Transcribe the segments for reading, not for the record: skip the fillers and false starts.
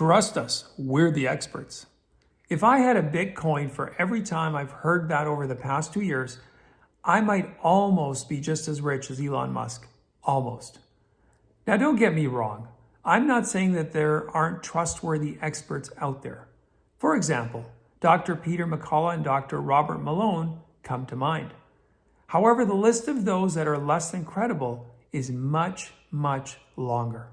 Trust us, we're the experts. If I had a Bitcoin for every time I've heard that over the past 2 years, I might almost be just as rich as Elon Musk. Almost. Now, don't get me wrong. I'm not saying that there aren't trustworthy experts out there. For example, Dr. Peter McCullough and Dr. Robert Malone come to mind. However, the list of those that are less than credible is much, much longer.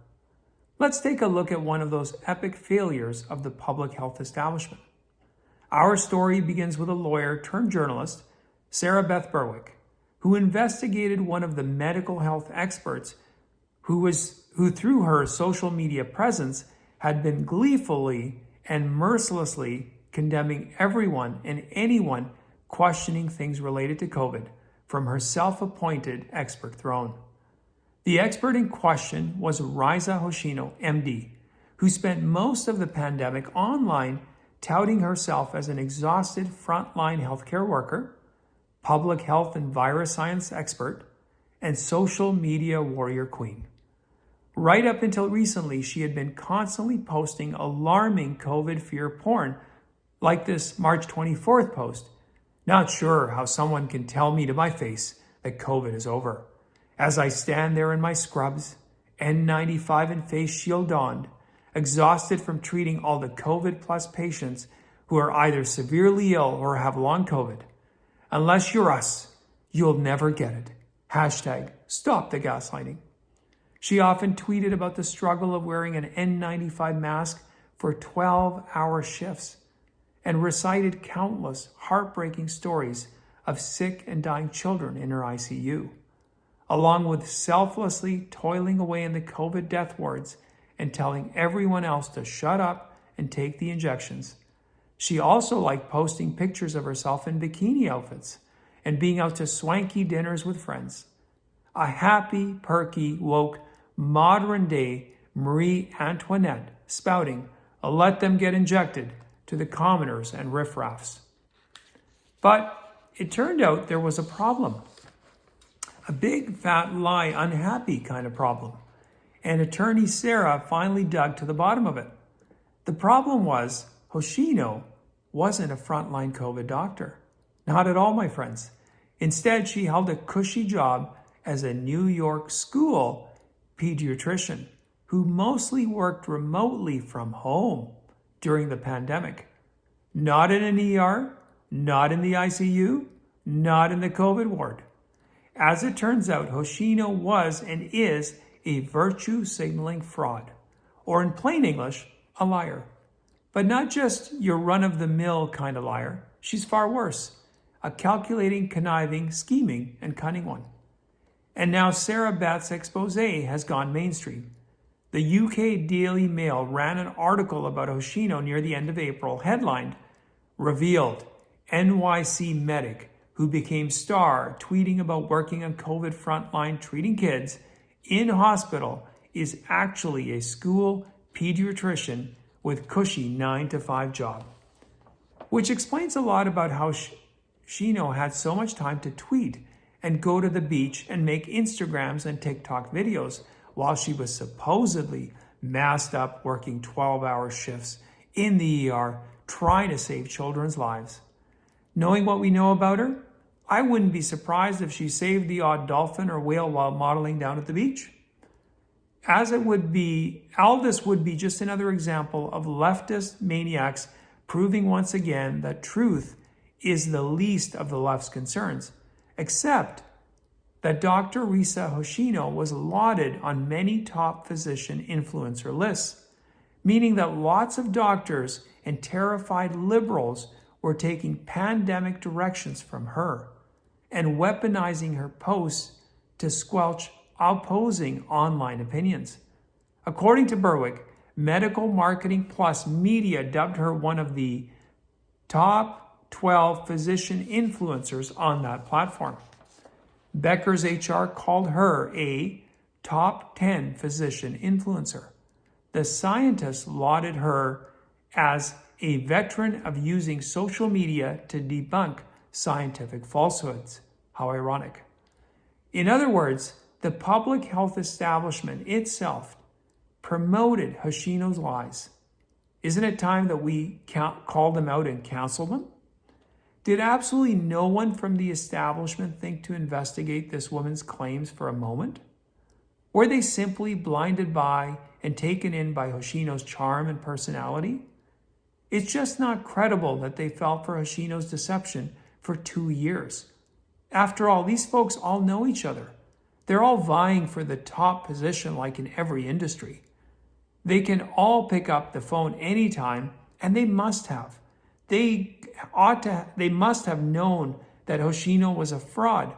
Let's take a look at one of those epic failures of the public health establishment. Our story begins with a lawyer turned journalist, Sarah Beth Burwick, who investigated one of the medical health experts who through her social media presence had been gleefully and mercilessly condemning everyone and anyone questioning things related to COVID from her self-appointed expert throne. The expert in question was Risa Hoshino MD, who spent most of the pandemic online touting herself as an exhausted frontline healthcare worker, public health and virus science expert, and social media warrior queen. Right up until recently, she had been constantly posting alarming COVID fear porn, like this March 24th post. Not sure how someone can tell me to my face that COVID is over. As I stand there in my scrubs, N95 and face shield donned, exhausted from treating all the COVID plus patients who are either severely ill or have long COVID. Unless you're us, you'll never get it. Hashtag stop the gaslighting. She often tweeted about the struggle of wearing an N95 mask for 12-hour shifts and recited countless heartbreaking stories of sick and dying children in her ICU, along with selflessly toiling away in the COVID death wards and telling everyone else to shut up and take the injections. She also liked posting pictures of herself in bikini outfits and being out to swanky dinners with friends. A happy, perky, woke, modern-day Marie Antoinette spouting a let them get injected to the commoners and riffraffs. But it turned out there was a problem. A big, fat, lie, unhappy kind of problem. And attorney Sarah finally dug to the bottom of it. The problem was Hoshino wasn't a frontline COVID doctor. Not at all, my friends. Instead, she held a cushy job as a New York school pediatrician who mostly worked remotely from home during the pandemic. Not in an ER, not in the ICU, not in the COVID ward. As it turns out, Hoshino was and is a virtue signaling fraud, or in plain English, a liar. But not just your run-of-the-mill kind of liar. She's far worse, a calculating, conniving, scheming, and cunning one. And now Sarah Beth's expose has gone mainstream. The UK Daily Mail ran an article about Hoshino near the end of April, headlined, "Revealed, NYC medic who became star tweeting about working on COVID frontline treating kids in hospital is actually a school pediatrician with cushy 9-to-5 job." Which explains a lot about how Hoshino had so much time to tweet and go to the beach and make Instagrams and TikTok videos while she was supposedly masked up working 12-hour shifts in the ER trying to save children's lives. Knowing what we know about her, I wouldn't be surprised if she saved the odd dolphin or whale while modeling down at the beach. Aldous would be just another example of leftist maniacs proving once again that truth is the least of the left's concerns, except that Dr. Risa Hoshino was lauded on many top physician influencer lists, meaning that lots of doctors and terrified liberals were taking pandemic directions from her and weaponizing her posts to squelch opposing online opinions. According to Burwick, Medical Marketing Plus Media dubbed her one of the top 12 physician influencers on that platform. Becker's HR called her a top 10 physician influencer. The Scientist lauded her as a veteran of using social media to debunk scientific falsehoods. How ironic. In other words, the public health establishment itself promoted Hoshino's lies. Isn't it time that we call them out and cancel them? Did absolutely no one from the establishment think to investigate this woman's claims for a moment? Were they simply blinded by and taken in by Hoshino's charm and personality? It's just not credible that they fell for Hoshino's deception for 2 years. After all, these folks all know each other. They're all vying for the top position like in every industry. They can all pick up the phone anytime, and they must have. They must have known that Hoshino was a fraud,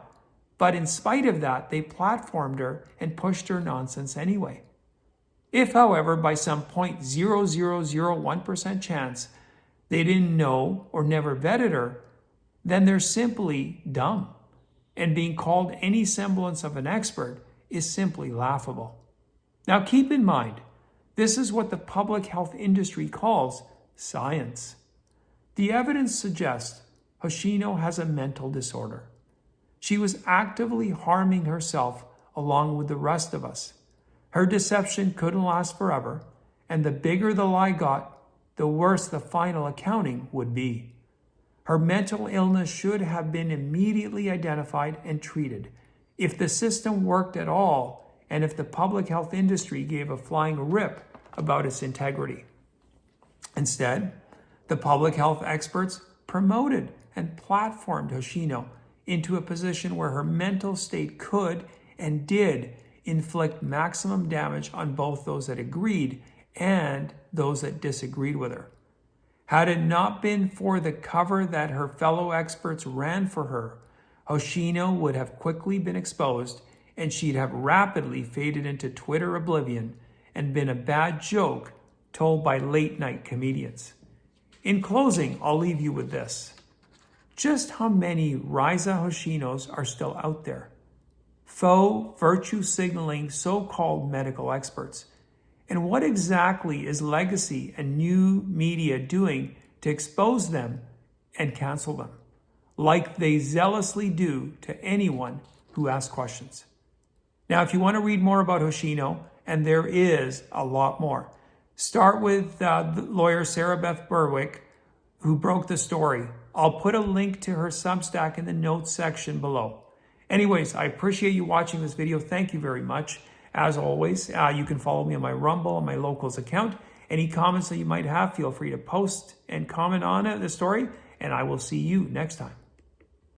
but in spite of that, they platformed her and pushed her nonsense anyway. If, however, by some 0.0001% chance they didn't know or never vetted her, then they're simply dumb, and being called any semblance of an expert is simply laughable. Now keep in mind, this is what the public health industry calls science. The evidence suggests Hoshino has a mental disorder. She was actively harming herself along with the rest of us. Her deception couldn't last forever, and the bigger the lie got, the worse the final accounting would be. Her mental illness should have been immediately identified and treated. If the system worked at all, and if the public health industry gave a flying rip about its integrity. Instead, the public health experts promoted and platformed Hoshino into a position where her mental state could and did inflict maximum damage on both those that agreed and those that disagreed with her. Had it not been for the cover that her fellow experts ran for her, Hoshino would have quickly been exposed, and she'd have rapidly faded into Twitter oblivion and been a bad joke told by late-night comedians. In closing, I'll leave you with this. Just how many Risa Hoshinos are still out there? Faux, virtue-signaling so-called medical experts. And what exactly is legacy and new media doing to expose them and cancel them, like they zealously do to anyone who asks questions? Now, if you want to read more about Hoshino, and there is a lot more, start with the lawyer Sarah Beth Burwick, who broke the story. I'll put a link to her Substack in the notes section below. Anyways, I appreciate you watching this video. Thank you very much. As always, you can follow me on my Rumble and my Locals account. Any comments that you might have, feel free to post and comment on the story, and I will see you next time.